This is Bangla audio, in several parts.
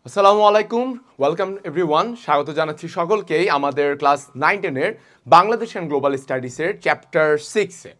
আসসালামু আলাইকুম, ওয়েলকাম এভরিওয়ান। স্বাগত জানাচ্ছি সকলকেই আমাদের ক্লাস 9-10-এর বাংলাদেশ অ্যান্ড গ্লোবাল স্টাডিজের চ্যাপ্টার 6-এ।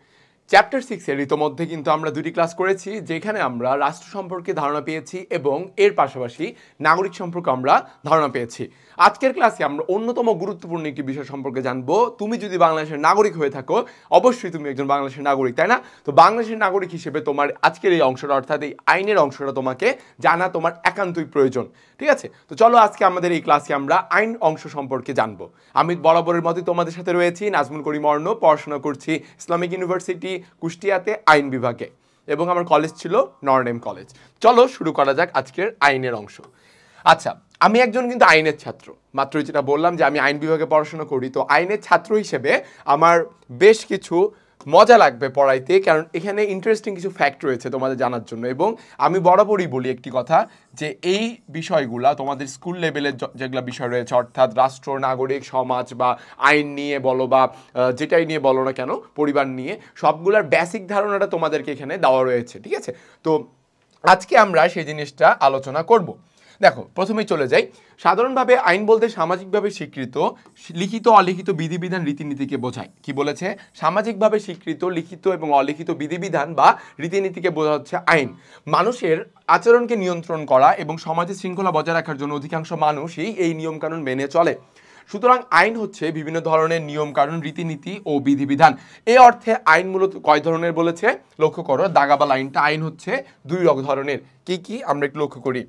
চ্যাপ্টার 6-এর ইতোমধ্যে কিন্তু আমরা দুটি ক্লাস করেছি, যেখানে আমরা রাষ্ট্র সম্পর্কে ধারণা পেয়েছি এবং এর পাশাপাশি নাগরিক সম্পর্কে আমরা ধারণা পেয়েছি। আজকের ক্লাসে আমরা অন্যতম গুরুত্বপূর্ণ একটি বিষয় সম্পর্কে জানবো। তুমি যদি বাংলাদেশের নাগরিক হয়ে থাকো, অবশ্যই তুমি একজন বাংলাদেশের নাগরিক, তাই না? তো বাংলাদেশের নাগরিক হিসেবে তোমার আজকের এই অংশটা, অর্থাৎ এই আইনের অংশটা তোমাকে জানা তোমার একান্তই প্রয়োজন। ঠিক আছে, তো চলো আজকে আমাদের এই ক্লাসে আমরা আইন অংশ সম্পর্কে জানবো। আমি বরাবরের মতোই তোমাদের সাথে রয়েছি, নাজমুল করিম অর্ণ। পড়াশোনা করছি ইসলামিক ইউনিভার্সিটি কুষ্টিয়াতে আইন বিভাগে, এবং আমার কলেজ ছিল নরনেম কলেজ। চলো শুরু করা যাক আজকের আইনের অংশ। আচ্ছা, আমি একজন কিন্তু আইনের ছাত্র। মাত্রই যেটা বললাম যে আমি আইন বিভাগে পড়াশোনা করি, তো আইনের ছাত্র হিসেবে আমার বেশ কিছু মজা লাগবে পড়াইতে, কারণ এখানে ইন্টারেস্টিং কিছু ফ্যাক্ট রয়েছে তোমাদের জানার জন্য। এবং আমি বরাবরই বলি একটি কথা, যে এই বিষয়গুলা তোমাদের স্কুল লেভেলের যেগুলো বিষয় রয়েছে, অর্থাৎ রাষ্ট্র, নাগরিক, সমাজ বা আইন নিয়ে বলো বা যেটাই নিয়ে বলো না কেন, পরিবার নিয়ে, সবগুলোর বেসিক ধারণাটা তোমাদেরকে এখানে দেওয়া রয়েছে। ঠিক আছে, তো আজকে আমরা সেই জিনিসটা আলোচনা করব। দেখো, প্রথমেই চলে যাই। সাধারণভাবে আইন বলতে সামাজিকভাবে স্বীকৃত লিখিত অলিখিত বিধিবিধান রীতিনীতিকে বোঝায়। কি বলেছে? সামাজিকভাবে স্বীকৃত লিখিত এবং অলিখিত বিধিবিধান বা রীতিনীতিকে বোঝা হচ্ছে আইন। মানুষের আচরণকে নিয়ন্ত্রণ করা এবং সমাজে শৃঙ্খলা বজায় রাখার জন্য অধিকাংশ মানুষই এই নিয়মকানুন মেনে চলে। সুতরাং আইন হচ্ছে বিভিন্ন ধরনের নিয়মকানুন, রীতিনীতি ও বিধিবিধান। এই অর্থে আইন মূলত কয় ধরনের বলেছে? লক্ষ্য করো, দাগাবা লাইনটা। আইন হচ্ছে দুই ধরনের। কি কি আমরা একটু লক্ষ্য করি।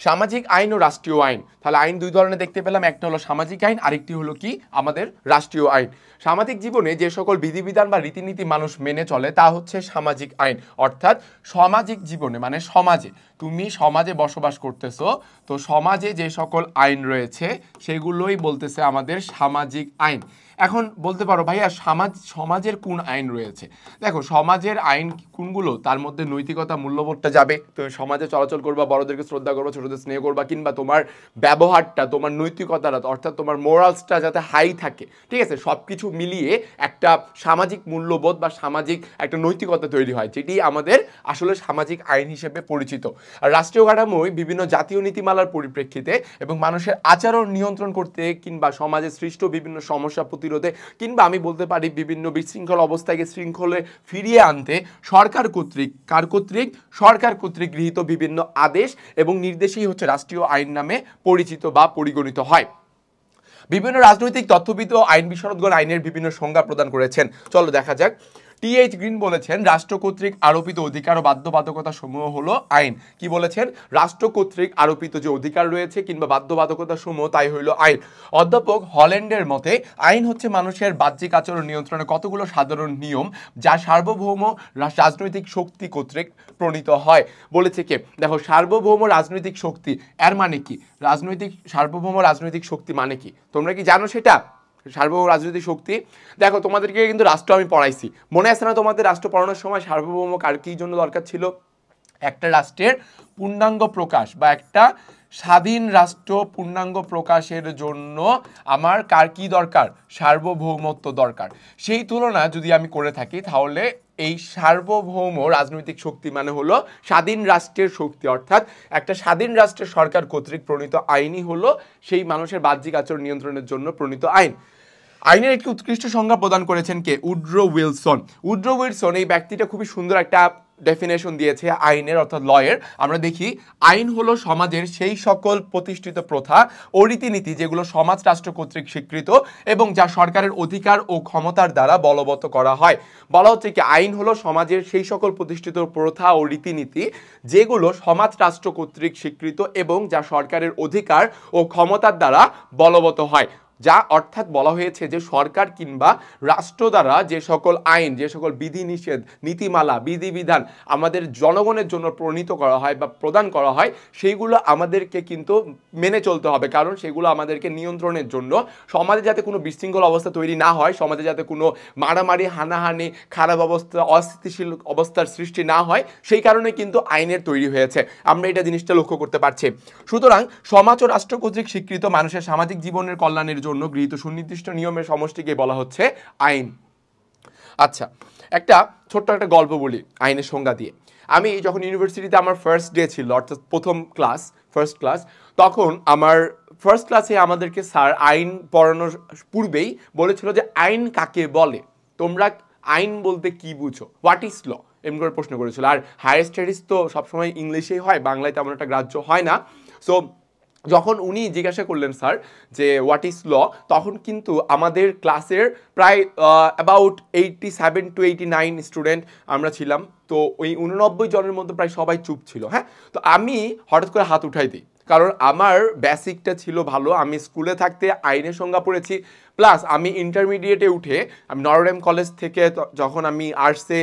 সামাজিক আইন ও রাষ্ট্রীয় আইন। তাহলে আইন দুই ধরনের দেখতে পেলাম, একটা হলো সামাজিক আইন, আরেকটি হলো কি আমাদের রাষ্ট্রীয় আইন। সামাজিক জীবনে যে সকল বিধিবিধান বা রীতিনীতি মানুষ মেনে চলে তা হচ্ছে সামাজিক আইন। অর্থাৎ সামাজিক জীবনে মানে সমাজে, তুমি সমাজে বসবাস করতেছো, তো সমাজে যে সকল আইন রয়েছে সেগুলোই বলতেছে আমাদের সামাজিক আইন। এখন বলতে পারো ভাইয়া সমাজের কোন আইন রয়েছে? দেখো, সমাজের আইন কোনগুলো, তার মধ্যে নৈতিকতা, মূল্যবোধটা যাবে। তুমি সমাজে চলাচল করবা, বড়দেরকে শ্রদ্ধা করবা, ছোটদের স্নেহ করবা, কিংবা তোমার ব্যবহারটা, তোমার নৈতিকতাটা, অর্থাৎ তোমার মোরালসটা যাতে হাই থাকে। ঠিক আছে, সব কিছু মিলিয়ে একটা সামাজিক মূল্যবোধ বা সামাজিক একটা নৈতিকতা তৈরি হয়, যেটি আমাদের আসলে সামাজিক আইন হিসেবে পরিচিত। আর রাষ্ট্রীয় কাঠামোয় বিভিন্ন জাতীয় নীতিমালার পরিপ্রেক্ষিতে এবং মানুষের আচরণ নিয়ন্ত্রণ করতে, কিংবা সমাজে সৃষ্ট বিভিন্ন সমস্যা প্রতিরোধে, কিংবা আমি বলতে পারি বিভিন্ন বিশৃঙ্খল অবস্থাকে শৃঙ্খলে ফিরিয়ে আনতে সরকার কর্তৃক, কার কর্তৃক? সরকার কর্তৃক গৃহীত বিভিন্ন আদেশ এবং নির্দেশই হচ্ছে রাষ্ট্রীয় আইন নামে পরিচিত বা পরিগণিত হয়। বিভিন্ন রাজনৈতিক তত্ত্ববিদ ও আইন বিশারদগণ আইনের বিভিন্ন সংজ্ঞা প্রদান করেছেন। চলো দেখা যাক। টি.এইচ. গ্রিন বলেছেন, রাষ্ট্র কর্তৃক আরোপিত অধিকার ও বাধ্যবাধকতা সমূহ হলো আইন। কি বলেছেন? রাষ্ট্র কর্তৃক আরোপিত যে অধিকার রয়েছে কিংবা বাধ্যবাধকতা সমূহ, তাই হইল আইন। অধ্যাপক হল্যান্ডের মতে আইন হচ্ছে মানুষের বাহ্যিক আচরণ নিয়ন্ত্রণের কতগুলো সাধারণ নিয়ম, যা সার্বভৌম রাজনৈতিক শক্তি কর্তৃক প্রণীত হয়। বলেছে কে? দেখো, সার্বভৌম রাজনৈতিক শক্তি, এর মানে কি? সার্বভৌম রাজনৈতিক শক্তি মানে কি তোমরা কি জানো সেটা? সার্বভৌম রাজনৈতিক শক্তি, দেখো তোমাদেরকে কিন্তু রাষ্ট্র আমি পড়াইছি, মনে আছে না তোমাদের? রাষ্ট্র পড়ানোর সময় সার্বভৌম কার কি জন্য দরকার ছিল? একটা রাষ্ট্রের পূর্ণাঙ্গ প্রকাশ বা একটা স্বাধীন রাষ্ট্র পূর্ণাঙ্গ প্রকাশের জন্য আমার কার কি দরকার? সার্বভৌমত্ব দরকার। সেই তুলনা যদি আমি করে থাকি, তাহলে এই সার্বভৌম রাজনৈতিক শক্তি মানে হলো স্বাধীন রাষ্ট্রের শক্তি, অর্থাৎ একটা স্বাধীন রাষ্ট্রের সরকার কর্তৃক প্রণীত আইনই হলো সেই মানুষের বাহ্যিক আচরণ নিয়ন্ত্রণের জন্য প্রণীত আইন। আইনের একটি উৎকৃষ্ট সংজ্ঞা প্রদান করেছেন কে? Woodrow Wilson. উড্রো উইলসন এই ব্যক্তিটা খুবই সুন্দর একটা ডেফিনেশন দিয়েছে আইনের, অর্থাৎ লয়ের। আমরা দেখি, আইন হলো সমাজের সেই সকল প্রতিষ্ঠিত প্রথা ও রীতিনীতি যেগুলো সমাজ রাষ্ট্র কর্তৃক স্বীকৃত এবং যা সরকারের অধিকার ও ক্ষমতার দ্বারা বলবৎ করা হয়। বলা হচ্ছে কি, আইন হলো সমাজের সেই সকল প্রতিষ্ঠিত প্রথা ও রীতিনীতি যেগুলো সমাজ রাষ্ট্র কর্তৃক স্বীকৃত এবং যা সরকারের অধিকার ও ক্ষমতার দ্বারা বলবৎ হয়। যা অর্থাৎ বলা হয়েছে যে সরকার কিংবা রাষ্ট্র দ্বারা যে সকল আইন, যে সকল বিধিনিষেধ, নীতিমালা, বিধিবিধান আমাদের জনগণের জন্য প্রণীত করা হয় বা প্রদান করা হয়, সেইগুলো আমাদেরকে কিন্তু মেনে চলতে হবে, কারণ সেগুলো আমাদেরকে নিয়ন্ত্রণের জন্য, সমাজে যাতে কোনো বিশৃঙ্খল অবস্থা তৈরি না হয়, সমাজে যাতে কোনো মারামারি, হানাহানি, খারাপ অবস্থা, অস্থিতিশীল অবস্থার সৃষ্টি না হয়, সেই কারণে কিন্তু আইনের তৈরি হয়েছে। আমরা এটা জিনিসটা লক্ষ্য করতে পারছি। সুতরাং সমাজ ও রাষ্ট্র কর্তৃক স্বীকৃত মানুষের সামাজিক জীবনের কল্যাণের জন্য গৃহীত সুনির্দিষ্ট নিয়মের সমষ্টিকে বলা হচ্ছে আইন। আচ্ছা, ছোট্ট একটা গল্প বলি আইনের সংজ্ঞা দিয়ে। আমি যখন ইউনিভার্সিটিতে আমার ফার্স্ট ডে ছিল, অর্থাৎ প্রথম ক্লাস, ফার্স্ট ক্লাস, তখন আমার ফার্স্ট ক্লাসে আমাদেরকে স্যার আইন পড়ানোর পূর্বেই বলেছিল যে আইন কাকে বলে, তোমরা আইন বলতে কি বুঝো, হোয়াট ইজ ল, এমন করে প্রশ্ন করেছিল। আর হায়ার স্টাডিজ তো সবসময় ইংলিশেই হয়, বাংলায় তেমন একটা গ্রাহ্য হয় না। সো যখন উনি জিজ্ঞাসা করলেন স্যার যে হোয়াট ইজ ল, তখন কিন্তু আমাদের ক্লাসের প্রায় অ্যাবাউট 87 to 89 স্টুডেন্ট আমরা ছিলাম। তো ওই 89 জনের মধ্যে প্রায় সবাই চুপ ছিল। হ্যাঁ, তো আমি হঠাৎ করে হাত উঠাই দিই, কারণ আমার বেসিকটা ছিল ভালো, আমি স্কুলে থাকতে আইনের সংজ্ঞা পড়েছি, প্লাস আমি ইন্টারমিডিয়েটে উঠে আমি নরডেম কলেজ থেকে যখন আমি আর্টসে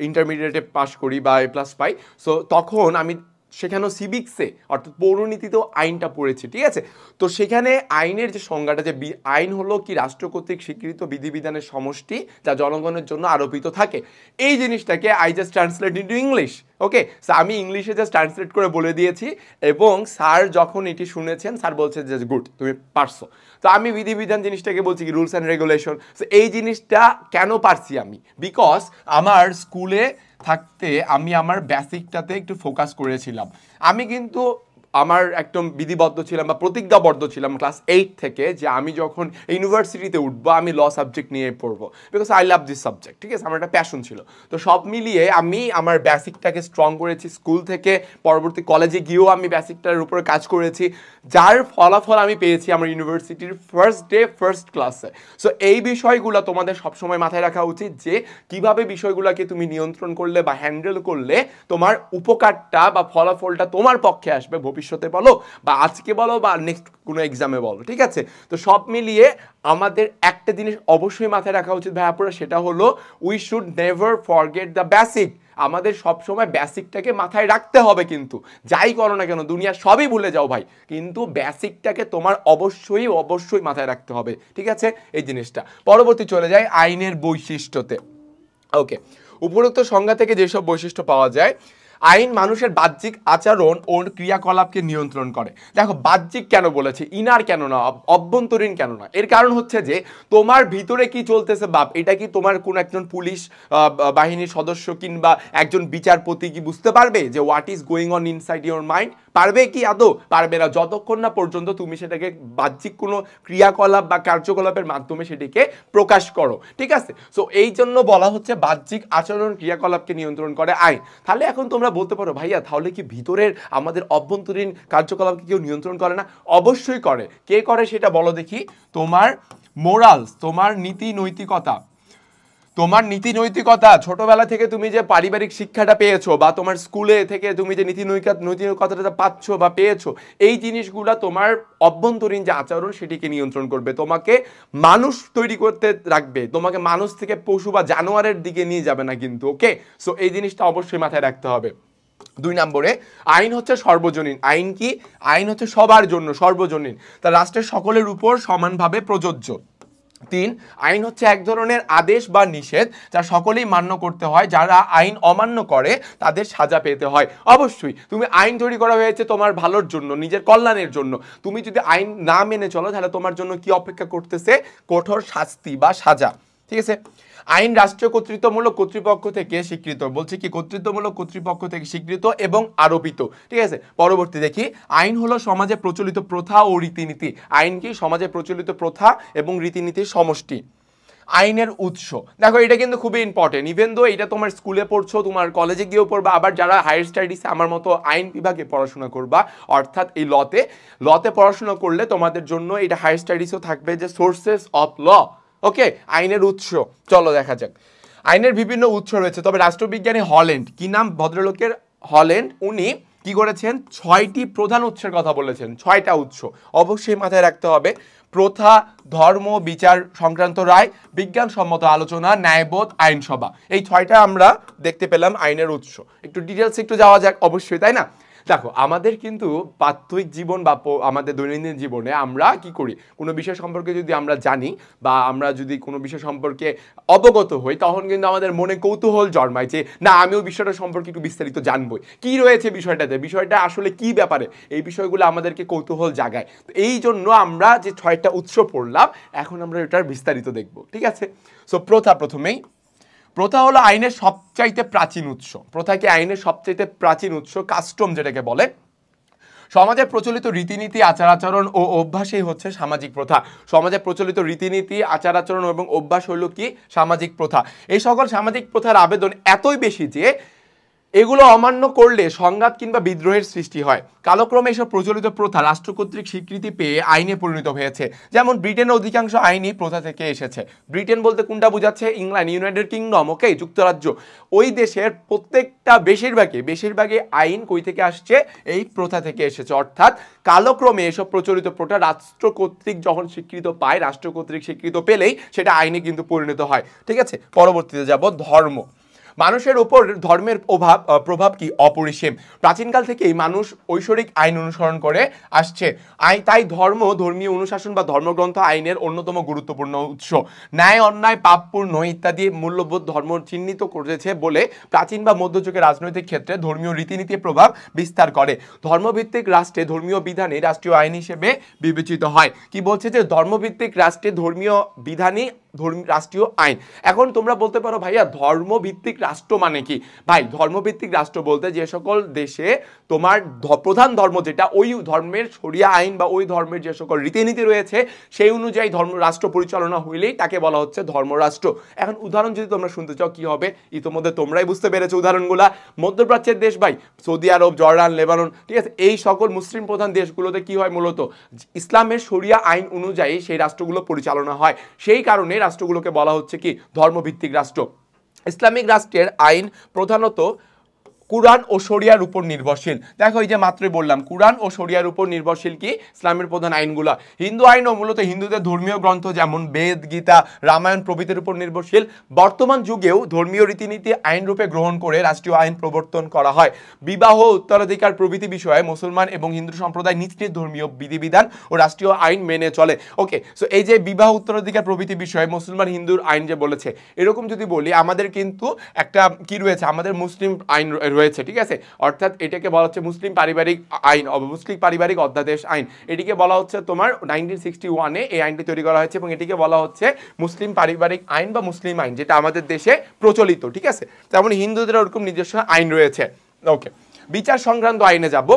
ইন্টারমিডিয়েটে পাস করি বা এ প্লাস পাই, সো তখন আমি সেখানেও সিভিক্সে অর্থাৎ পৌরনীতিতেও আইনটা পড়েছি, ঠিক আছে। তো সেখানে আইনের যে সংজ্ঞাটা, যে আইন হলো কি রাষ্ট্র কর্তৃক স্বীকৃত বিধিবিধানের সমষ্টি যা জনগণের জন্য আরোপিত থাকে, এই জিনিসটাকে I just translate into English. Okay, আমি ইংলিশে জাস্ট ট্রান্সলেট করে বলে দিয়েছি, এবং স্যার যখন এটি শুনেছেন স্যার বলছে যে গুড, তুমি পারছো। তো আমি বিধিবিধান জিনিসটাকে বলছি কি রুলস অ্যান্ড রেগুলেশন। সো এই জিনিসটা কেন পারছি আমি, বিকজ আমার স্কুলে থাকতে আমি আমার বেসিকটাতে একটু ফোকাস করেছিলাম। আমি কিন্তু আমার একদম বিধিবদ্ধ ছিলাম বা প্রতিজ্ঞাবদ্ধ ছিলাম ক্লাস 8 থেকে যে আমি যখন ইউনিভার্সিটিতে উঠবো আমি ল সাবজেক্ট নিয়ে পড়বো, because I love this subject, ঠিক আছে, আমার একটা প্যাশন ছিল। তো সব মিলিয়ে আমি আমার বেসিকটাকে স্ট্রং করেছি স্কুল থেকে, পরবর্তী কলেজে গিয়েও আমি বেসিকটার উপরে কাজ করেছি, যার ফলাফল আমি পেয়েছি আমার ইউনিভার্সিটির ফার্স্ট ডে ফার্স্ট ক্লাসে। সো এই বিষয়গুলো তোমাদের সবসময় মাথায় রাখা উচিত যে কিভাবে বিষয়গুলোকে তুমি নিয়ন্ত্রণ করলে বা হ্যান্ডেল করলে তোমার উপকারটা বা ফলাফলটা তোমার পক্ষে আসবে, ভবিষ্যতে বলো বা আজকে বলো বা নেক্সট কোনো এক্সামে বলো, ঠিক আছে। তো সব মিলিয়ে আমাদের একটা জিনিস অবশ্যই মাথায় রাখা উচিত ভাইয়াপুরা, সেটা হলো we should never forget the basic. আমাদের সবসময় বেসিকটাকে মাথায় রাখতে হবে, কিন্তু যাই করো না কেন দুনিয়া সবই ভুলে যাও ভাই, কিন্তু বেসিকটাকে তোমার অবশ্যই অবশ্যই মাথায় রাখতে হবে, ঠিক আছে। এই জিনিসটা পরবর্তী চলে যায় আইনের বৈশিষ্ট্যতে। ওকে, উপরোক্ত সংজ্ঞা থেকে যেসব বৈশিষ্ট্য পাওয়া যায়, আইন মানুষের বাহ্যিক আচরণ ও ক্রিয়াকলাপকে নিয়ন্ত্রণ করে। দেখো বাহ্যিক কেন বলেছে, ইনার কেন না, অভ্যন্তরীণ কেন না, এর কারণ হচ্ছে যে তোমার ভিতরে কি চলতেছে বাপ, এটা কি তোমার কোন একজন পুলিশ বাহিনীর সদস্য কিংবা একজন বিচারপতি কি বুঝতে পারবে যে what is going on inside your mind? পারবে কি আদৌ? পারবে না, যতক্ষণ না পর্যন্ত তুমি সেটাকে বাহ্যিক কোনো ক্রিয়াকলাপ বা কার্যকলাপের মাধ্যমে সেটিকে প্রকাশ করো, ঠিক আছে। সো এই জন্য বলা হচ্ছে বাহ্যিক আচরণ ক্রিয়াকলাপকে নিয়ন্ত্রণ করে আইন। তাহলে এখন তোমরা বলতে পারো ভাইয়া তাহলে কি ভিতরের আমাদের অভ্যন্তরীণ কার্যকলাপকে কেউ নিয়ন্ত্রণ করে না? অবশ্যই করে। কে করে সেটা বলো দেখি। তোমার মোরালস, তোমার নীতি নৈতিকতা, তোমার নীতি নৈতিকতা ছোটবেলা থেকে তুমি যে পারিবারিক শিক্ষাটা পেয়েছো বা তোমার স্কুলে থেকে তুমি যে নৈতিকতাটা পাচ্ছ বা পেয়েছো, এই জিনিসগুলো তোমার অভ্যন্তরীণ যে আচরণ সেটিকে নিয়ন্ত্রণ করবে, তোমাকে মানুষ তৈরি করতে রাখবে, তোমাকে মানুষ থেকে পশু বা জানোয়ারের দিকে নিয়ে যাবে না কিন্তু। ওকে, সো এই জিনিসটা অবশ্যই মাথায় রাখতে হবে। 2 নম্বরে আইন হচ্ছে সর্বজনীন। আইন কি? আইন হচ্ছে সবার জন্য, সর্বজনীন, তা রাষ্ট্রের সকলের উপর সমানভাবে প্রযোজ্য। 3, আইন হচ্ছে এক ধরনের আদেশ বা নিষেধ যা সকলেই মান্য করতে হয়, যারা আইন অমান্য করে তাদের সাজা পেতে হয়। অবশ্যই তুমি আইন তৈরি করা হয়েছে তোমার ভালোর জন্য, নিজের কল্যাণের জন্য, তুমি যদি আইন না মেনে চলো তাহলে তোমার জন্য কি অপেক্ষা করতেছে? কঠোর শাস্তি বা সাজা, ঠিক আছে। আইন রাষ্ট্রীয় কর্তৃত্বমূলক কর্তৃপক্ষ থেকে স্বীকৃত, বলছে কি কর্তৃত্বমূলক কর্তৃপক্ষ থেকে স্বীকৃত এবং আরোপিত, ঠিক আছে। পরবর্তী দেখি, আইন হলো সমাজে প্রচলিত প্রথা ও রীতিনীতি। আইন কি? সমাজে প্রচলিত প্রথা এবং রীতিনীতির সমষ্টি। আইনের উৎস, দেখো এটা কিন্তু খুবই ইম্পর্টেন্ট, ইভেন দো এটা তোমার স্কুলে পড়ছো, তোমার কলেজে গিয়েও পড়বা, আবার যারা হায়ার স্টাডিসে আমার মতো আইন বিভাগে পড়াশোনা করবা, অর্থাৎ এই লতে পড়াশোনা করলে তোমাদের জন্য এটা হায়ার স্টাডিসও থাকবে যে সোর্সেস অফ ল। ওকে, আইনের উৎস চলো দেখা যাক। আইনের বিভিন্ন উৎস রয়েছে, তবে রাষ্ট্রবিজ্ঞানী হল্যান্ড, কি নাম ভদ্রলোকের? হল্যান্ড, উনি কি করেছেন? 6টি প্রধান উৎসের কথা বলেছেন। 6টা উৎস অবশ্যই মাথায় রাখতে হবে। প্রথা, ধর্ম, বিচার সংক্রান্ত রায়, বিজ্ঞানসম্মত আলোচনা, ন্যায়বোধ, আইনসভা, এই 6টা আমরা দেখতে পেলাম আইনের উৎস। একটু ডিটেলস একটু যাওয়া যাক, অবশ্যই, তাই না? দেখো আমাদের কিন্তু প্রাত্যহিক জীবন বা আমাদের দৈনন্দিন জীবনে আমরা কি করি, কোনো বিষয় সম্পর্কে যদি আমরা জানি বা আমরা যদি কোনো বিষয় সম্পর্কে অবগত হই, তখন কিন্তু আমাদের মনে কৌতূহল জন্মায় যে না আমিও বিষয়টা সম্পর্কে একটু বিস্তারিত জানবই, কি রয়েছে বিষয়টাতে, বিষয়টা আসলে কি ব্যাপারে, এই বিষয়গুলো আমাদেরকে কৌতূহল জাগায়। তো এই জন্য আমরা যে 6টা উৎস পড়লাম, এখন আমরা এটার বিস্তারিত দেখব, ঠিক আছে। সো প্রথা, প্রথমেই প্রথা হলো আইনের সবচাইতে প্রাচীন উৎস। প্রথা কি আইনের সবচাইতে প্রাচীন উৎস? কাস্টম যেটাকে বলে। সমাজে প্রচলিত রীতিনীতি, আচার আচরণ ও অভ্যাসই হচ্ছে সামাজিক প্রথা। সমাজে প্রচলিত রীতিনীতি, আচার আচরণ এবং অভ্যাস হলো কি? সামাজিক প্রথা। এই সকল সামাজিক প্রথার আবেদন এতই বেশি যে এগুলো অমান্য করলে সংঘাত কিংবা বিদ্রোহের সৃষ্টি হয়। কালক্রমে এসব প্রচলিত প্রথা রাষ্ট্র কর্তৃক স্বীকৃতি পেয়ে আইনে পরিণত হয়েছে। যেমন ব্রিটেনের অধিকাংশ আইনই প্রথা থেকে এসেছে। ব্রিটেন বলতে কোনটা বোঝাচ্ছে? ইংল্যান্ড, ইউনাইটেড কিংডম, ওকে, যুক্তরাজ্য। ওই দেশের প্রত্যেকটা বেশিরভাগই আইন কই থেকে আসছে? এই প্রথা থেকে এসেছে। অর্থাৎ কালক্রমে এসব প্রচলিত প্রথা রাষ্ট্র কর্তৃক যখন স্বীকৃত পায়, রাষ্ট্র কর্তৃক স্বীকৃত পেলেই সেটা আইনে কিন্তু পরিণত হয়। ঠিক আছে, পরবর্তীতে যাব ধর্ম। মানুষের উপর ধর্মের প্রভাব কি? অপরিসীম। প্রাচীনকাল থেকেই মানুষ ঐশ্বরিক আইন অনুসরণ করে আসছে। তাই ধর্মীয় অনুশাসন বা ধর্মগ্রন্থ আইনের অন্যতম গুরুত্বপূর্ণ উৎস। ন্যায়, অন্যায়, পাপ, পুণ্য ইত্যাদি মূল্যবোধ ধর্ম চিহ্নিত করেছে বলে প্রাচীন বা মধ্যযুগের রাজনৈতিক ক্ষেত্রে ধর্মীয় রীতিনীতি প্রভাব বিস্তার করে। ধর্মভিত্তিক রাষ্ট্রে ধর্মীয় বিধানই রাষ্ট্রীয় আইন হিসেবে বিবেচিত হয়। কি বলছে? যে ধর্মভিত্তিক রাষ্ট্রে ধর্মীয় বিধানই রাষ্ট্রীয় আইন। এখন তোমরা বলতে পারো ভাইয়া ধর্মভিত্তিক রাষ্ট্র মানে কি? ভাই, ধর্মভিত্তিক রাষ্ট্র বলতে যে সকল দেশে তোমার প্রধান ধর্ম যেটা, ওই ধর্মের শরিয়া আইন বা ওই ধর্মের যে সকল রীতিনীতি রয়েছে সেই অনুযায়ী রাষ্ট্র পরিচালনা হইলেই তাকে বলা হচ্ছে ধর্মরাষ্ট্র। এখন উদাহরণ যদি তোমরা শুনতে চাও কি হবে? ইতোমধ্যে তোমরাই বুঝতে পেরেছো উদাহরণগুলা। মধ্যপ্রাচ্যের দেশ ভাই, সৌদি আরব, জর্ডান, লেবানন, ঠিক আছে, এই সকল মুসলিম প্রধান দেশগুলোতে কি হয়? মূলত ইসলামের শরিয়া আইন অনুযায়ী সেই রাষ্ট্রগুলো পরিচালনা হয়। সেই কারণে রাষ্ট্রগুলোকে বলা হচ্ছে কি? ধর্মভিত্তিক রাষ্ট্র। ইসলামিক রাষ্ট্রের আইন প্রধানত কুরআন ও শরিয়ার উপর নির্ভরশীল। দেখো, এই যে মাত্রই বললাম, কুরআন ও শরিয়ার উপর নির্ভরশীল কি? ইসলামের প্রধান আইনগুলা। হিন্দু আইনও মূলত হিন্দুদের ধর্মীয় গ্রন্থ যেমন বেদ, গীতা, রামায়ণ প্রভৃতির উপর নির্ভরশীল। বর্তমান যুগেও ধর্মীয় রীতিনীতি আইন রূপে গ্রহণ করে রাষ্ট্রীয় আইন প্রবর্তন করা হয়। বিবাহ, উত্তরাধিকার প্রভৃতি বিষয়ে মুসলমান এবং হিন্দু সম্প্রদায় নিজ নিজ ধর্মীয় বিধিবিধান ও রাষ্ট্রীয় আইন মেনে চলে। ওকে, সো এই যে বিবাহ, উত্তরাধিকার প্রভৃতি বিষয়ে মুসলমান হিন্দুর আইন যে বলেছে, এরকম যদি বলি আমাদের কিন্তু একটা কি রয়েছে? আমাদের মুসলিম আইন রয়েছে। ঠিক আছে, অর্থাৎ এটাকে বলা হচ্ছে মুসলিম পারিবারিক আইন, মুসলিম পারিবারিক অধ্যাদেশ আইন। এটিকে বলা হচ্ছে তোমার 1961-এ এই আইনটি তৈরি করা হয়েছে এবং এটিকে বলা হচ্ছে মুসলিম পারিবারিক আইন বা মুসলিম আইন, যেটা আমাদের দেশে প্রচলিত। ঠিক আছে, তেমন হিন্দুদের ওরকম নিজস্ব আইন রয়েছে। ওকে, বিচার সংক্রান্ত আইনে যাব।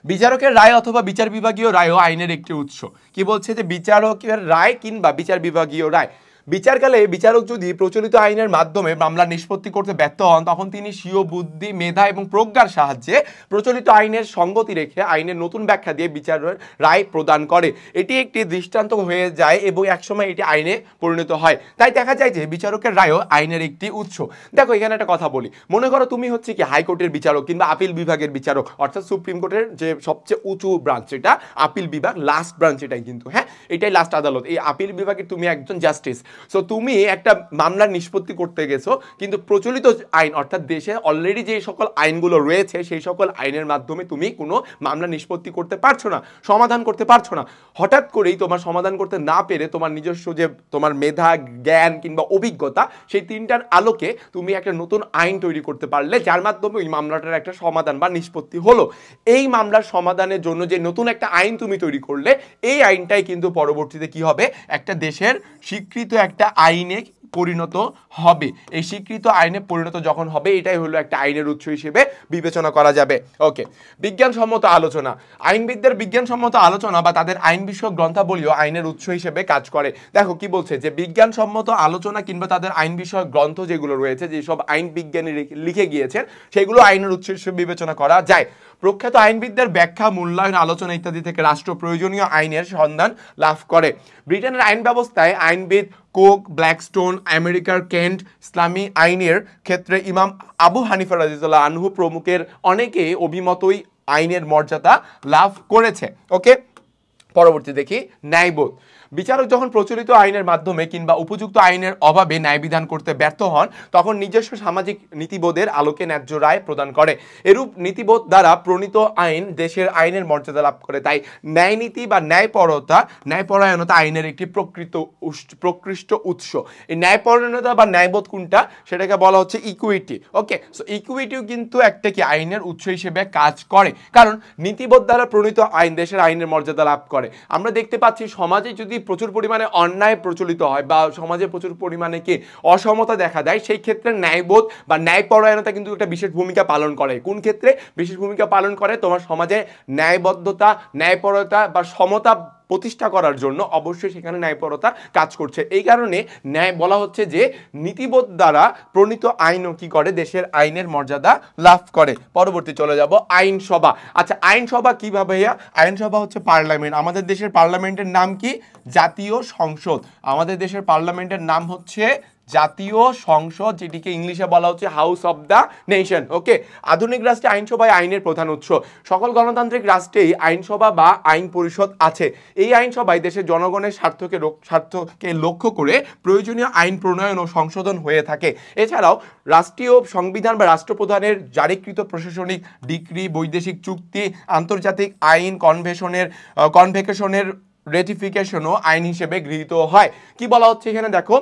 বিচারকের রায় অথবা বিচার বিভাগীয় রায়ও আইনের একটি উৎস। কি বলছে? যে বিচারকের রায় কিংবা বিচার বিভাগীয় রায়। বিচারকালে বিচারক যদি প্রচলিত আইনের মাধ্যমে মামলা নিষ্পত্তি করতে ব্যর্থ হন, তখন তিনি স্বীয় বুদ্ধি, মেধা এবং প্রজ্ঞার সাহায্যে প্রচলিত আইনের সঙ্গতি রেখে আইনের নতুন ব্যাখ্যা দিয়ে বিচারের রায় প্রদান করে। এটি একটি দৃষ্টান্ত হয়ে যায় এবং একসময় এটি আইনে পরিণত হয়। তাই দেখা যায় যে বিচারকের রায়ও আইনের একটি উৎস। দেখো, এখানে একটা কথা বলি। মনে করো তুমি হচ্ছে কি হাইকোর্টের বিচারক কিংবা আপিল বিভাগের বিচারক, অর্থাৎ সুপ্রিম কোর্টের যে সবচেয়ে উঁচু ব্রাঞ্চ, এটা আপিল বিভাগ, লাস্ট ব্রাঞ্চ এটাই কিন্তু, হ্যাঁ, এটাই লাস্ট আদালত। এই আপিল বিভাগের তুমি একজন জাস্টিস। সো তুমি একটা মামলার নিষ্পত্তি করতে গেছো, কিন্তু প্রচলিত আইন অর্থাৎ দেশে অলরেডি যে সকল আইনগুলো রয়েছে সেই সকল আইনের মাধ্যমে তুমি কোনো মামলা নিষ্পত্তি করতে পারছো না, সমাধান করতে পারছো না। হঠাৎ করেই তোমার সমাধান করতে না পেরে তোমার নিজস্ব যে তোমার মেধা, জ্ঞান কিংবা অভিজ্ঞতা, সেই তিনটার আলোকে তুমি একটা নতুন আইন তৈরি করতে পারলে, যার মাধ্যমে ওই মামলাটার একটা সমাধান বা নিষ্পত্তি হলো। এই মামলার সমাধানের জন্য যে নতুন একটা আইন তুমি তৈরি করলে, এই আইনটাই কিন্তু পরবর্তীতে কি হবে? একটা দেশের স্বীকৃত একটা আইনে পরিণত হবে। এই স্বীকৃত আইনে পরিণত যখন হবে, এটাই হলো একটা আইনের উৎস হিসেবে বিবেচনা করা যাবে। ওকে, বিজ্ঞানসম্মত আলোচনা। আইনবিদদের বিজ্ঞানসম্মত আলোচনা বা তাদের আইন বিষয়ক গ্রন্থাবলীও আইনের উৎস হিসেবে কাজ করে। দেখো কি বলছে? যে বিজ্ঞানসম্মত আলোচনা কিংবা তাদের আইন বিষয়ক গ্রন্থ যেগুলো রয়েছে, যেসব আইন বিজ্ঞানী লিখে গিয়েছেন, সেগুলো আইনের উৎস হিসেবে বিবেচনা করা যায়। প্রখ্যাত আইনবিদদের ব্যাখ্যা, মূল্যায়ন, আলোচনা ইত্যাদি থেকে রাষ্ট্র প্রয়োজনীয় আইনের সন্ধান লাভ করে। ব্রিটেনের আইন ব্যবস্থায় আইনবিদ কোক, ব্ল্যাকস্টোন, আমেরিকার কেন্ট, ইসলামী আইনের ক্ষেত্রে ইমাম আবু হানিফা রাদিয়াল্লাহু আনহু প্রমুখের অনেকে অভিমতই আইনের মর্যাদা লাভ করেছে। ওকে, পরবর্তী দেখি ন্যায়বোধ। বিচারক যখন প্রচলিত আইনের মাধ্যমে কিংবা উপযুক্ত আইনের অভাবে ন্যায় বিধান করতে ব্যর্থ হন, তখন নিজস্ব সামাজিক নীতিবোধের আলোকে ন্যায্য রায় প্রদান করে। এরূপ নীতিবোধ দ্বারা প্রণীত আইন দেশের আইনের মর্যাদা লাভ করে। তাই ন্যায়নীতি বা ন্যায়পরায়ণতা আইনের একটি প্রকৃষ্ট উৎস। এই ন্যায়পরায়ণতা বা ন্যায়বোধ কোনটা? সেটাকে বলা হচ্ছে ইকুইটি। ওকে, সো ইকুইটিও কিন্তু একটা কি আইনের উৎস হিসেবে কাজ করে, কারণ নীতিবোধ দ্বারা প্রণীত আইন দেশের আইনের মর্যাদা লাভ করে। আমরা দেখতে পাচ্ছি সমাজে যদি প্রচুর পরিমাণে অন্যায় প্রচলিত হয় বা সমাজে প্রচুর পরিমাণে কি অসমতা দেখা দেয়, সেই ক্ষেত্রে ন্যায়বোধ বা ন্যায়পরায়ণতা কিন্তু একটা বিশেষ ভূমিকা পালন করে। কোন ক্ষেত্রে বিশেষ ভূমিকা পালন করে? তোমার সমাজে ন্যায়বদ্ধতা, ন্যায়পরতা বা সমতা প্রতিষ্ঠা করার জন্য অবশ্যই সেখানে ন্যায়পরতা কাজ করছে। এই কারণে ন্যায় বলা হচ্ছে যে নীতিবোধ দ্বারা প্রণীত আইনও কি করে? দেশের আইনের মর্যাদা লাভ করে। পরবর্তী চলে যাব আইনসভা। আচ্ছা, আইনসভা কিভাবে? আইনসভা হচ্ছে পার্লামেন্ট। আমাদের দেশের পার্লামেন্টের নাম কি? জাতীয় সংসদ। আমাদের দেশের পার্লামেন্টের নাম হচ্ছে জাতীয় সংসদ, যেটিকে ইংলিশে বলা হচ্ছে হাউস অব দ্য নেশন। ওকে, আধুনিক রাষ্ট্রে আইনসভায় আইনের প্রধান উৎস। সকল গণতান্ত্রিক রাষ্ট্রেই আইনসভা বা আইন পরিষদ আছে। এই আইনসভায় দেশের জনগণের স্বার্থকে লক্ষ্য করে প্রয়োজনীয় আইন প্রণয়ন ও সংশোধন হয়ে থাকে। এছাড়াও রাষ্ট্রীয় সংবিধান বা রাষ্ট্রপ্রধানের জারিকৃত প্রশাসনিক ডিক্রি, বৈদেশিক চুক্তি, আন্তর্জাতিক আইন, কনভেনশনের রেটিফিকেশনও আইন হিসেবে গৃহীত হয়। কি বলা হচ্ছে এখানে দেখো,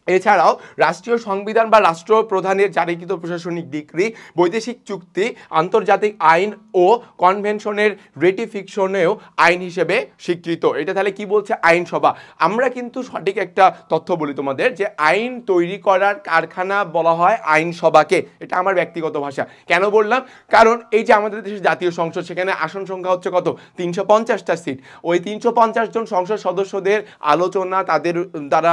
এছাড়াও রাষ্ট্রীয় সংবিধান বা রাষ্ট্রপ্রধানের জারিকৃত প্রশাসনিক ডিক্রি, বৈদেশিক চুক্তি, আন্তর্জাতিক আইন ও কনভেনশনের রেটিফিকেশনেও আইন হিসেবে স্বীকৃত। এটা তাহলে কি বলছে? আইনসভা। আমরা কিন্তু সঠিক একটা তথ্য বলি তোমাদের, যে আইন তৈরি করার কারখানা বলা হয় আইনসভাকে। এটা আমার ব্যক্তিগত ভাষা। কেন বললাম? কারণ এই যে আমাদের দেশের জাতীয় সংসদ, সেখানে আসন সংখ্যা হচ্ছে কত? 350টা সিট। ওই 350 জন সংসদ সদস্যদের আলোচনা, তাদের দ্বারা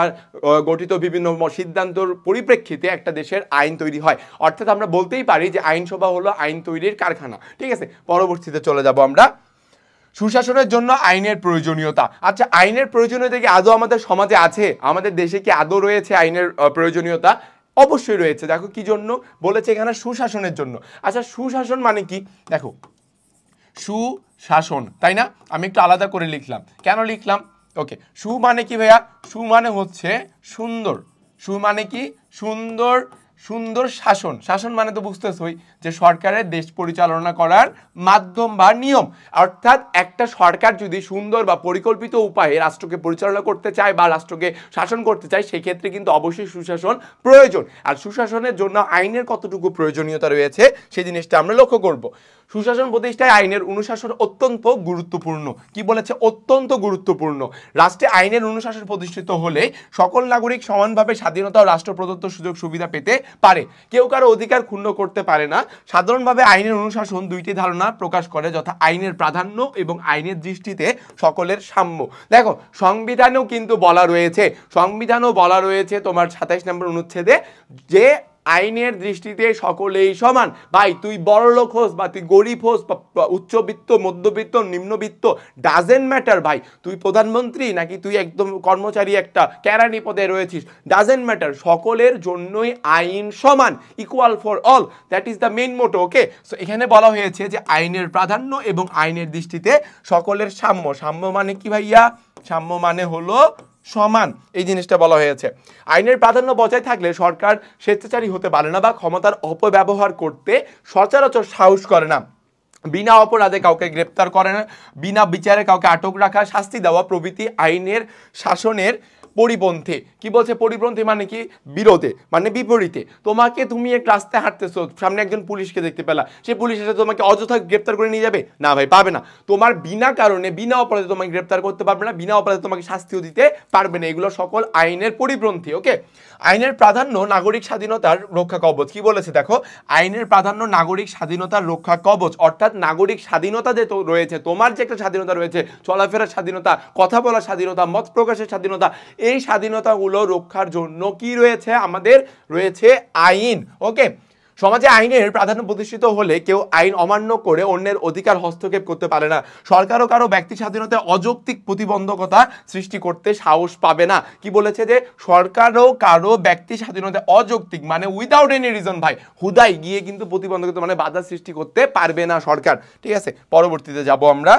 গঠিত বিভিন্ন সিদ্ধান্তর পরিপ্রেক্ষিতে একটা দেশের আইন তৈরি হয়। অর্থাৎ আমরা বলতেই পারি যে আইনসভা হলো আইন তৈরির কারখানা। ঠিক আছে, পরবর্তীতে চলে যাব আমরা সুশাসনের জন্য আইনের প্রয়োজনীয়তা। আচ্ছা, আইনের প্রয়োজনীয়তা কি আদৌ আমাদের সমাজে আছে? আমাদের দেশে কি আদৌ রয়েছে আইনের প্রয়োজনীয়তা? অবশ্যই রয়েছে। দেখো কি জন্য বলেছে এখানে? সুশাসনের জন্য। আচ্ছা, সুশাসন মানে কি? দেখো, সুশাসন, তাই না? আমি একটু আলাদা করে লিখলাম। কেন লিখলাম? ওকে, সু মানে কি ভাইয়া? সু মানে হচ্ছে সুন্দর। সু মানে কি? সুন্দর। সুন্দর শাসন। শাসন মানে তো বুঝতেছই যে সরকারের দেশ পরিচালনা করার মাধ্যম বা নিয়ম। অর্থাৎ একটা সরকার যদি সুন্দর বা পরিকল্পিত উপায়ে রাষ্ট্রকে পরিচালনা করতে চায় বা রাষ্ট্রকে শাসন করতে চায়, সেই ক্ষেত্রে কিন্তু অবশ্যই সুশাসন প্রয়োজন। আর সুশাসনের জন্য আইনের কতটুকু প্রয়োজনীয়তা রয়েছে সেই জিনিসটা আমরা লক্ষ্য করব। সুশাসন প্রতিষ্ঠায় আইনের অনুশাসন অত্যন্ত গুরুত্বপূর্ণ। কি বলেছে? অত্যন্ত গুরুত্বপূর্ণ। রাষ্ট্রে আইনের অনুশাসন প্রতিষ্ঠিত হলে সকল নাগরিক সমানভাবে স্বাধীনতা ও রাষ্ট্র প্রদত্ত সুযোগ সুবিধা পেতে পারে। কেউ কারো অধিকার ক্ষুণ্ণ করতে পারে না। সাধারণভাবে আইনের অনুশাসন দুইটি ধারণা প্রকাশ করে, যথা আইনের প্রাধান্য এবং আইনের দৃষ্টিতে সকলের সাম্য। দেখো, সংবিধানেও কিন্তু বলা রয়েছে তোমার 27 নম্বর অনুচ্ছেদে, যে আইনের দৃষ্টিতে সকলেই সমান। ভাই, তুই বড়লোক হোস বা তুই গরিব হোস বা উচ্চবিত্ত, মধ্যবিত্ত, নিম্নবিত্ত, ডাজেন্ট ম্যাটার ভাই। তুই প্রধানমন্ত্রী নাকি তুই একদম কর্মচারী একটা কেরানি পদে রয়েছিস, ডাজেন্ট ম্যাটার। সকলের জন্যই আইন সমান, equal for all. That is the main motto. Okay, so এখানে বলা হয়েছে যে আইনের প্রাধান্য এবং আইনের দৃষ্টিতে সকলের সাম্য। সাম্য মানে কি ভাইয়া? সাম্য মানে হলো সমান। এই জিনিসটা বলা হয়েছে। আইনের প্রাধান্য বজায় থাকলে সরকার স্বেচ্ছাচারী হতে পারে না বা ক্ষমতার অপব্যবহার করতে সচরাচর সাহস করে না। বিনা অপরাধে কাউকে গ্রেপ্তার করে না, বিনা বিচারে কাউকে আটক রাখা, শাস্তি দেওয়া প্রভৃতি আইনের শাসনের পরিপন্থী। কি বলছে? পরিপন্থী মানে কি? বিরোধে, মানে বিপরীতে। তুমি এক রাস্তায় হাঁটতেছো, সামনে একজন পুলিশকে দেখতে পেলা, সে পুলিশ এসে তোমাকে অযথা গ্রেপ্তার করে নিয়ে যাবে? না ভাই, পাবে না। তোমার বিনা কারণে, বিনা অপরাধে তোমাকে গ্রেপ্তার করতে পারবে না, বিনা অপরাধে তোমাকে শাস্তিও দিতে পারবে না। এগুলো সকল আইনের পরিপন্থী। ওকে, আইনের প্রাধান্য নাগরিক স্বাধীনতার রক্ষা কবচ। কি বলেছে দেখো? আইনের প্রাধান্য নাগরিক স্বাধীনতার রক্ষা কবচ। অর্থাৎ নাগরিক স্বাধীনতা যে রয়েছে, তোমার যে একটা স্বাধীনতা রয়েছে, চলাফেরার স্বাধীনতা, কথা বলার স্বাধীনতা, মত প্রকাশের স্বাধীনতা, এই স্বাধীনতাগুলো রক্ষার জন্য কি রয়েছে? আমাদের রয়েছে আইন। ওকে, সমাজে আইনের প্রাধান্য প্রতিষ্ঠিত হলে কেউ আইন অমান্য করে অন্যের অধিকার হস্তক্ষেপ করতে পারে না। সরকারও কারো ব্যক্তি স্বাধীনতায় অযৌক্তিক প্রতিবন্ধকতা সৃষ্টি করতে সাহস পাবে না। কি বলেছে? যে সরকারও কারো ব্যক্তি স্বাধীনতায় অযৌক্তিক মানে উইদাউট এনি রিজন, ভাই, হুদাই গিয়ে কিন্তু প্রতিবন্ধকতা মানে বাধা সৃষ্টি করতে পারবে না সরকার। ঠিক আছে, পরবর্তীতে যাব আমরা।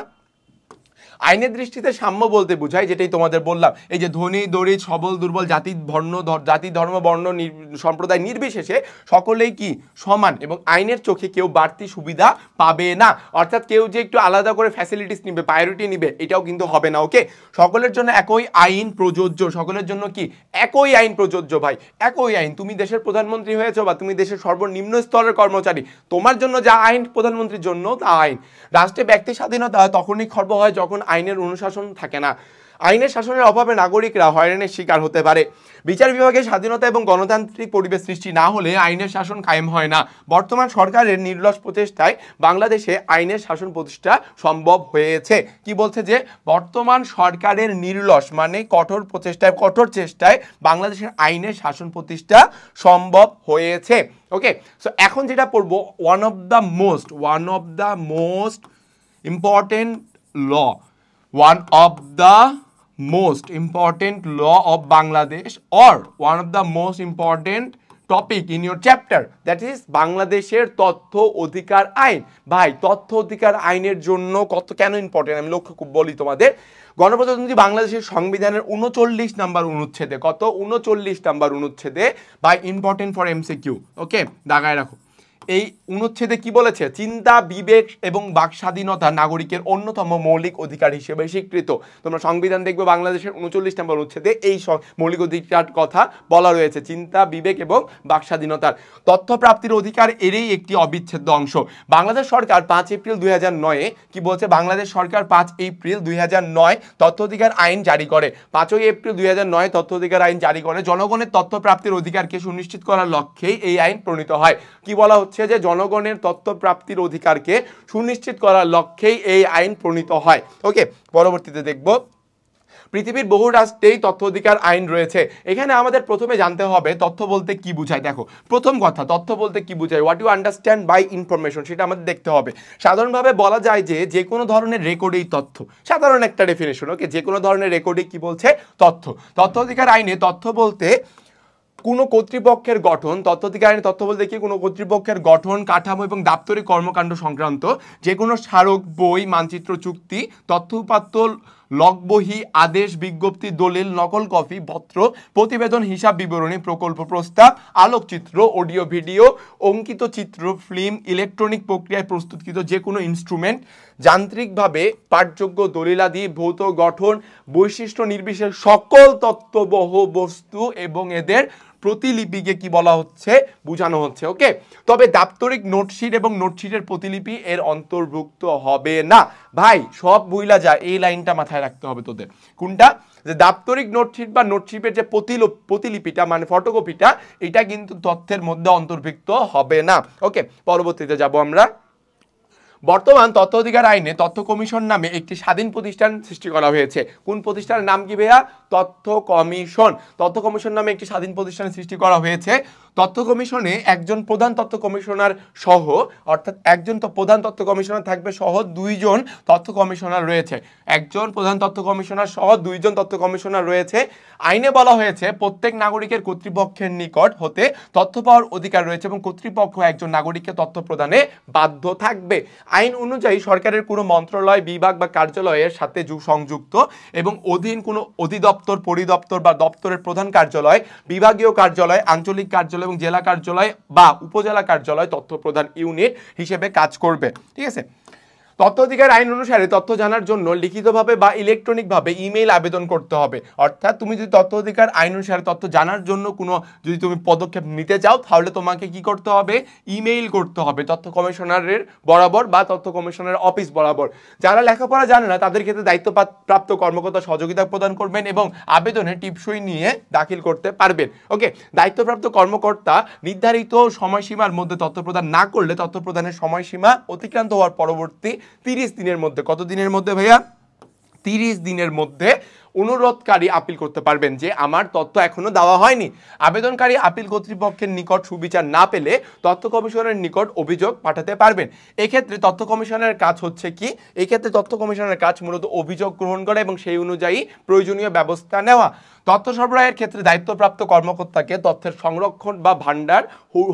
আইনের দৃষ্টিতে সাম্য বলতে বোঝায়, যেটাই তোমাদের বললাম, এই যে ধনী দরিদ্র, সবল দুর্বল, জাতি ধর্ম বর্ণ সম্প্রদায় নির্বিশেষে সকলেই কি? সমান, এবং আইনের চোখে কেউ বাড়তি সুবিধা পাবে না। অর্থাৎ কেউ যে একটু আলাদা করে ফ্যাসিলিটিস নিবে, প্রায়োরিটি নিবে, এটাও কিন্তু হবে না। ওকে, সকলের জন্য একই আইন প্রযোজ্য। সকলের জন্য কি? একই আইন প্রযোজ্য ভাই, একই আইন। তুমি দেশের প্রধানমন্ত্রী হয়েছো বা তুমি দেশের সর্বনিম্ন স্তরের কর্মচারী, তোমার জন্য যা আইন প্রধানমন্ত্রীর জন্য তা আইন। রাষ্ট্রে ব্যক্তি স্বাধীনতা তখনই খর্ব হয় যখন আইনের অনুশাসন থাকে না। আইনের শাসনের অভাবে নাগরিকরা হয়রানির শিকার হতে পারে। বিচার বিভাগের স্বাধীনতা এবং গণতান্ত্রিক পরিবেশ সৃষ্টি না হলে আইনের শাসন কায়েম হয় না। বর্তমান সরকারের নির্লস প্রচেষ্টায় বাংলাদেশে আইনের শাসন প্রতিষ্ঠা সম্ভব হয়েছে। কি বলছে যে বর্তমান সরকারের নির্লস মানে কঠোর প্রচেষ্টায়, কঠোর চেষ্টায় বাংলাদেশের আইনের শাসন প্রতিষ্ঠা সম্ভব হয়েছে। ওকে, সো এখন যেটা পড়বো, one of the most important law, one of the most important law of Bangladesh or one of the most important topic in your chapter, that is বাংলাদেশের তথ্য অধিকার আইন। ভাই তথ্য অধিকার আইনের জন্য কেন ইম্পর্টেন্ট আমি লক্ষ্য বলি তোমাদের। গণপ্রজাতন্ত্রী বাংলাদেশের সংবিধানের 39 নম্বর অনুচ্ছেদে, 39 নম্বর অনুচ্ছেদে, very important for MCQ, okay দাগায় রাখো। এই অনুচ্ছেদে কি বলেছে? চিন্তা, বিবেক এবং বাক স্বাধীনতা নাগরিকের অন্যতম মৌলিক অধিকার হিসেবে স্বীকৃত। তোমরা সংবিধান দেখবে বাংলাদেশের 39 নম্বর অনুচ্ছেদে এই মৌলিক অধিকার কথা বলা রয়েছে, চিন্তা, বিবেক এবং বাক স্বাধীনতার। তথ্য প্রাপ্তির অধিকার এরই একটি অবিচ্ছেদ্য অংশ। বাংলাদেশ সরকার 5 এপ্রিল 2009 কি বলছে? বাংলাদেশ সরকার 5 এপ্রিল 2009 তথ্য অধিকার আইন জারি করে। 5 এপ্রিল 2009 তথ্য অধিকার আইন জারি করে জনগণের তথ্য প্রাপ্তির অধিকারকে সুনিশ্চিত করার লক্ষ্যেই এই আইন প্রণীত হয়। কি বলা হচ্ছে? যে জনগণের তথ্য প্রাপ্তির অধিকারকে সুনিশ্চিত করার লক্ষ্যেই এই আইন প্রণীত হয়। ওকে, পরবর্তীতে দেখব পৃথিবীর বহু রাষ্ট্রেই তথ্য অধিকার আইন রয়েছে। এখানে আমাদের প্রথমে জানতে হবে তথ্য বলতে কি বোঝায়। দেখো প্রথম কথা, তথ্য বলতে কি বোঝায়, what you understand by information, সেটা আমাদের দেখতে হবে। সাধারণভাবে বলা যায় যে কোনো ধরনের রেকর্ডেই তথ্য, সাধারণ একটা ডেফিনেশন। ওকে, যে কোনো ধরনের রেকর্ডে কি বলছে? তথ্য। তথ্য অধিকার আইনে তথ্য বলতে কোনো কর্তৃপক্ষের গঠন, তথ্য অধিকার আইনে তথ্য বলতে কি কোনো কর্তৃপক্ষের গঠন, কাঠামো এবং দাপ্তরিক কর্মকাণ্ড সংক্রান্ত যে কোনো স্মারক, বই, মানচিত্র, চুক্তি, তথ্য উপাত্ত, লগ বহি, আদেশ, বিজ্ঞপ্তি, দলিল, নকল কপি, পত্র, প্রতিবেদন, হিসাব বিবরণী, প্রকল্প প্রস্তাব, আলোকচিত্র, অডিও ভিডিও, অঙ্কিত চিত্র, ফিল্ম, ইলেকট্রনিক প্রক্রিয়ায় প্রস্তুতকৃত যে কোনো ইনস্ট্রুমেন্ট, যান্ত্রিকভাবে পাঠযোগ্য দলিলাদি, ভৌত গঠন, বৈশিষ্ট্য নির্বিশেষে সকল তথ্যবহ বস্তু এবং এদের প্রতিলিপিকে কি বলা হচ্ছে? বোঝানো হচ্ছে। ওকে, তবে দাপ্তরিক নোটশিট এবং নোটশিটের প্রতিলিপি এর অন্তর্ভুক্ত হবে না। ভাই সব ভুইলা যায়, এই লাইনটা মাথায় রাখতে হবে তোদের। কোনটা? যে দাপ্তরিক নোটশিট বা নোটশিটের যে প্রতিলিপিটা মানে ফটোকপিটা, এটা কিন্তু তথ্যের মধ্যে অন্তর্ভুক্ত হবে না। ওকে, পরবর্তীতে যাব আমরা। বর্তমান তথ্য অধিকার আইনে তথ্য কমিশন নামে একটি স্বাধীন প্রতিষ্ঠান সৃষ্টি করা হয়েছে। কোন প্রতিষ্ঠানের নাম কি ভাইয়া? তথ্য কমিশন। তথ্য কমিশন নামে একটি স্বাধীন প্রতিষ্ঠান সৃষ্টি করা হয়েছে। তথ্য কমিশনে একজন প্রধান তথ্য কমিশনার সহ, অর্থাৎ একজন প্রধান তথ্য কমিশনার থাকবে সহ 2 জন তথ্য কমিশনার রয়েছে। একজন প্রধান তথ্য কমিশনার সহ 2 জন তথ্য কমিশনার রয়েছে। আইনে বলা হয়েছে প্রত্যেক নাগরিকের কর্তৃপক্ষের নিকট হতে তথ্য পাওয়ার অধিকার রয়েছে এবং কর্তৃপক্ষ একজন নাগরিককে তথ্য প্রদানে বাধ্য থাকবে। আইন অনুযায়ী সরকারের কোনো মন্ত্রণালয়, বিভাগ বা কার্যালয়ের সাথে সংযুক্ত এবং অধীন কোনো অধিদপ্তর, পরিদপ্তর বা দপ্তরের প্রধান কার্যালয়, বিভাগীয় কার্যালয়, আঞ্চলিক কার্যালয় এবং জেলা কার্যালয় বা উপজেলা কার্যালয় তথ্য প্রদান ইউনিট হিসেবে কাজ করবে। ঠিক আছে, তথ্য অধিকার আইন অনুসারে তথ্য জানার জন্য লিখিতভাবে বা ইলেকট্রনিকভাবে ইমেইল আবেদন করতে হবে। অর্থাৎ তুমি যদি তথ্য অধিকার আইন অনুসারে তথ্য জানার জন্য কোনো যদি তুমি পদক্ষেপ নিতে চাও, তাহলে তোমাকে কি করতে হবে? ইমেইল করতে হবে তথ্য কমিশনারের বরাবর বা তথ্য কমিশনারের অফিস বরাবর। যারা লেখাপড়া জানে না তাদের ক্ষেত্রে দায়িত্বপ্রাপ্ত কর্মকর্তা সহযোগিতা প্রদান করবেন এবং আবেদনে টিপসই নিয়ে দাখিল করতে পারবেন। ওকে, দায়িত্বপ্রাপ্ত কর্মকর্তা নির্ধারিত সময়সীমার মধ্যে তথ্য প্রদান না করলে তথ্য প্রদানের সময়সীমা অতিক্রান্ত হওয়ার পরবর্তী 30 দিনের মধ্যে, কত দিনের মধ্যে ভাইয়া? 30 দিনের মধ্যে অনুরোধকারী আপিল করতে পারবেন যে আমার তথ্য এখনো দেওয়া হয়নি। আবেদনকারী আপিল কর্তৃপক্ষের নিকট সুবিচার না পেলে তথ্য কমিশনের নিকট অভিযোগ পাঠাতে পারবেন। এক্ষেত্রে তথ্য কমিশনের কাজ হচ্ছে কি? এই ক্ষেত্রে তথ্য কমিশনের কাজ মূলত অভিযোগ গ্রহণ করা এবং সেই অনুযায়ী প্রয়োজনীয় ব্যবস্থা নেওয়া। তথ্য সরবরাহের ক্ষেত্রে দায়িত্বপ্রাপ্ত কর্মকর্তাকে তথ্যের সংরক্ষণ বা ভান্ডার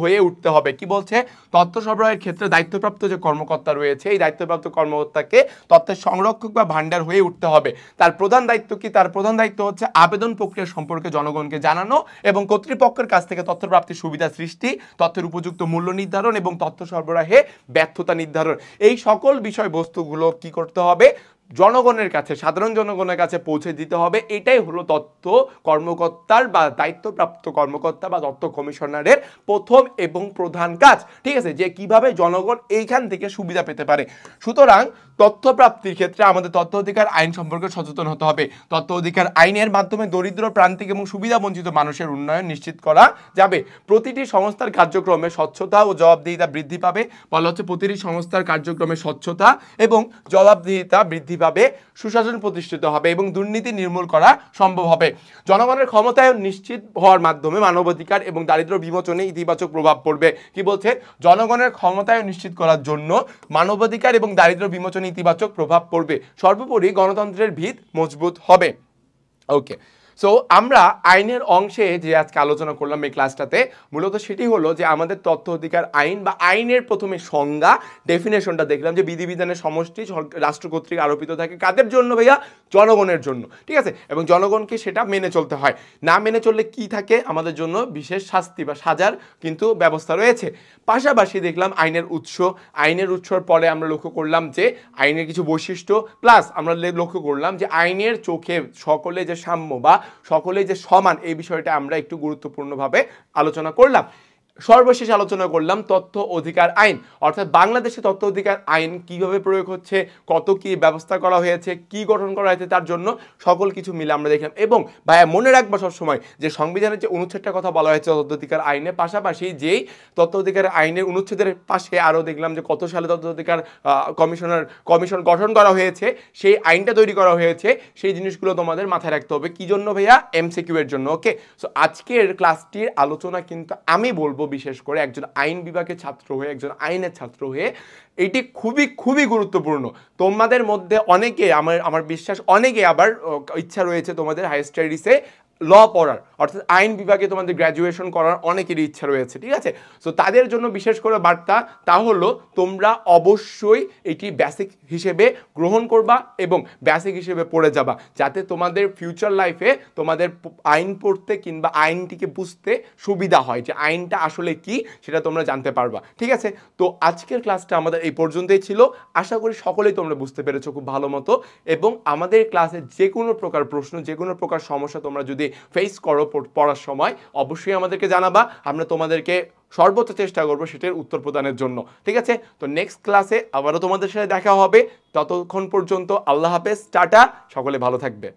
হয়ে উঠতে হবে। কি বলছে? তথ্য সরবরাহের ক্ষেত্রে দায়িত্বপ্রাপ্ত যে কর্মকর্তা রয়েছে, এই দায়িত্বপ্রাপ্ত কর্মকর্তাকে তথ্যের সংরক্ষক বা ভান্ডার হয়ে উঠতে হবে। তার প্রধান দায়িত্ব কি? তার প্রধান দায়িত্ব হচ্ছে আবেদন প্রক্রিয়া সম্পর্কে জনগণকে জানানো এবং কর্তৃপক্ষের কাছ থেকে তথ্য প্রাপ্তির সুবিধা সৃষ্টি, তথ্যের উপযুক্ত মূল্য নির্ধারণ এবং তথ্য সরবরাহে ব্যর্থতা নির্ধারণ। এই সকল বিষয়বস্তুগুলো কি করতে হবে? জনগণের কাছে, সাধারণ জনগণের কাছে পৌঁছে দিতে হবে। এটাই হলো তথ্য কর্মকর্তার বা দায়িত্বপ্রাপ্ত কর্মকর্তা বা তথ্য কমিশনারের প্রথম এবং প্রধান কাজ। ঠিক আছে, যে কিভাবে জনগণ এইখান থেকে সুবিধা পেতে পারে। সুতরাং তথ্য প্রাপ্তির ক্ষেত্রে আমাদের তথ্য অধিকার আইন সম্পর্কে সচেতন হতে হবে। তথ্য অধিকার আইনের মাধ্যমে দরিদ্র, প্রান্তিক এবং সুবিধা বঞ্চিত মানুষের উন্নয়ন নিশ্চিত করা যাবে। প্রতিটি সংস্থার কার্যক্রমে স্বচ্ছতা ও জবাবদিহিতা বৃদ্ধি পাবে। বলা হচ্ছে প্রতিটি সংস্থার কার্যক্রমে স্বচ্ছতা এবং জবাবদিহিতা বৃদ্ধি পাবে, সুশাসন প্রতিষ্ঠিত হবে এবং দুর্নীতি নির্মূল করা সম্ভব হবে। জনগণের ক্ষমতায়ন নিশ্চিত হওয়ার মাধ্যমে মানবাধিকার এবং দারিদ্র্য বিমোচনে ইতিবাচক প্রভাব পড়বে। কি বলছে? জনগণের ক্ষমতায়ন নিশ্চিত করার জন্য মানবাধিকার এবং দারিদ্র্য বিমোচনে ইতিবাচক প্রভাব পড়বে। সর্বোপরি গণতন্ত্রের ভিত মজবুত হবে। ওকে, সো আমরা আইনের অংশে যে আজকে আলোচনা করলাম এই ক্লাসটাতে, মূলত সেটি হলো যে আমাদের তথ্য অধিকার আইন বা আইনের প্রথমে সংজ্ঞা, ডেফিনেশনটা দেখলাম যে বিধিবিধানের সমষ্টি রাষ্ট্র কর্তৃক আরোপিত থাকে কাদের জন্য ভাইয়া? জনগণের জন্য, ঠিক আছে। এবং জনগণকে সেটা মেনে চলতে হয়, না মেনে চললে কি থাকে? আমাদের জন্য বিশেষ শাস্তি বা সাজার কিন্তু ব্যবস্থা রয়েছে। পাশাপাশি দেখলাম আইনের উৎস, আইনের উৎসর পরে আমরা লক্ষ্য করলাম যে আইনের কিছু বৈশিষ্ট্য, প্লাস আমরা লক্ষ্য করলাম যে আইনের চোখে সকলে যে সাম্য বা সকলে যে সমান, এই বিষয়টা আমরা একটু গুরুত্বপূর্ণভাবে আলোচনা করলাম। সর্বশেষ আলোচনা করলাম তথ্য অধিকার আইন, অর্থাৎ বাংলাদেশে তথ্য অধিকার আইন কিভাবে প্রয়োগ হচ্ছে, কত কি ব্যবস্থা করা হয়েছে, কি গঠন করা হয়েছে, তার জন্য সকল কিছু মিলে আমরা দেখলাম। এবং ভাইয়া মনে রাখবা সবসময় যে সংবিধানের যে অনুচ্ছেদটার কথা বলা হয়েছে তথ্য অধিকার আইনে, পাশাপাশি যেই তথ্য অধিকার আইনের অনুচ্ছেদের পাশে আরও দেখলাম যে কত সালে তথ্য অধিকার কমিশন গঠন করা হয়েছে, সেই আইনটা তৈরি করা হয়েছে, সেই জিনিসগুলো তোমাদের মাথায় রাখতে হবে। কি জন্য ভাইয়া? এমসিকিউ এর জন্য। ওকে, সো আজকের ক্লাসটির আলোচনা কিন্তু আমি বলবো বিশেষ করে একজন আইন বিভাগের ছাত্র হয়ে, একজন আইনের ছাত্র হয়ে, এটি খুবই খুবই গুরুত্বপূর্ণ। তোমাদের মধ্যে অনেকে, আমার বিশ্বাস অনেকে আবার ইচ্ছা রয়েছে তোমাদের হায়ার স্টাডিজে ল পড়ার, অর্থাৎ আইন বিভাগে তোমাদের গ্র্যাজুয়েশন করার অনেকেরই ইচ্ছা রয়েছে, ঠিক আছে। সো তাদের জন্য বিশেষ করে বার্তা, তা হলো তোমরা অবশ্যই এটি বেসিক হিসেবে গ্রহণ করবা এবং বেসিক হিসেবে পড়ে যাবা, যাতে তোমাদের ফিউচার লাইফে তোমাদের আইন পড়তে কিংবা আইনটিকে বুঝতে সুবিধা হয়, যে আইনটা আসলে কি সেটা তোমরা জানতে পারবা, ঠিক আছে। তো আজকের ক্লাসটা আমাদের এই পর্যন্তই ছিল। আশা করি সকলেই তোমরা বুঝতে পেরেছো খুব ভালো মতো, এবং আমাদের ক্লাসে যে কোনো প্রকার প্রশ্ন, যে কোনো প্রকার সমস্যা তোমরা যদি ফেস করো পড়ার সময়, অবশ্যই আমাদেরকে জানাবা। আমরা তোমাদেরকে সর্বোচ্চ চেষ্টা করবো সেটার উত্তর প্রদানের জন্য, ঠিক আছে। তো নেক্সট ক্লাসে আবারও তোমাদের সাথে দেখা হবে। ততক্ষণ পর্যন্ত আল্লাহ হাফেজ, টাটা, সকলে ভালো থাকবে।